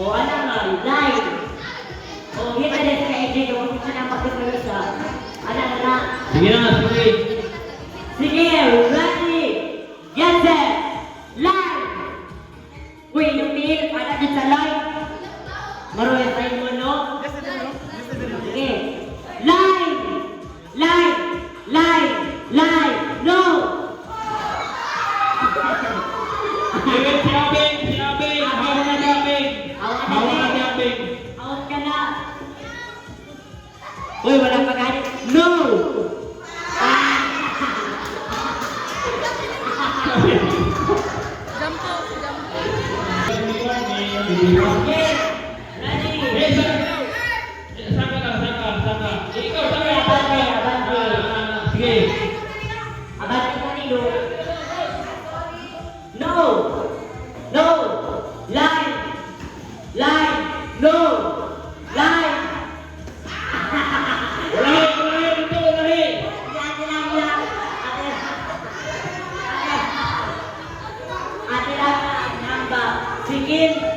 O ano nga, live. O kita din sa AJ, kung siya na pagkakalisa. Ano na? Sige na, sige. Sige, ready, get set, live! Uy, yung pil, para din sa live. Maroy tayo mo, no? Sige. Live! Live! Live! Live! No! Sige, si Abing, si Abing. Hawak na si Abing. Hawak na Hawak na si si Abing. Out ka na. Uy, wala pa ganit. No! Okay. Ready? Eh, saka lang, saka. Ikaw, saka. Abante. Sige. Abante ka ni Lu. No! No! Line! Line! No! Line! Lahi, ito, lahi. Ate lang. Ate lang. Namba. Sige.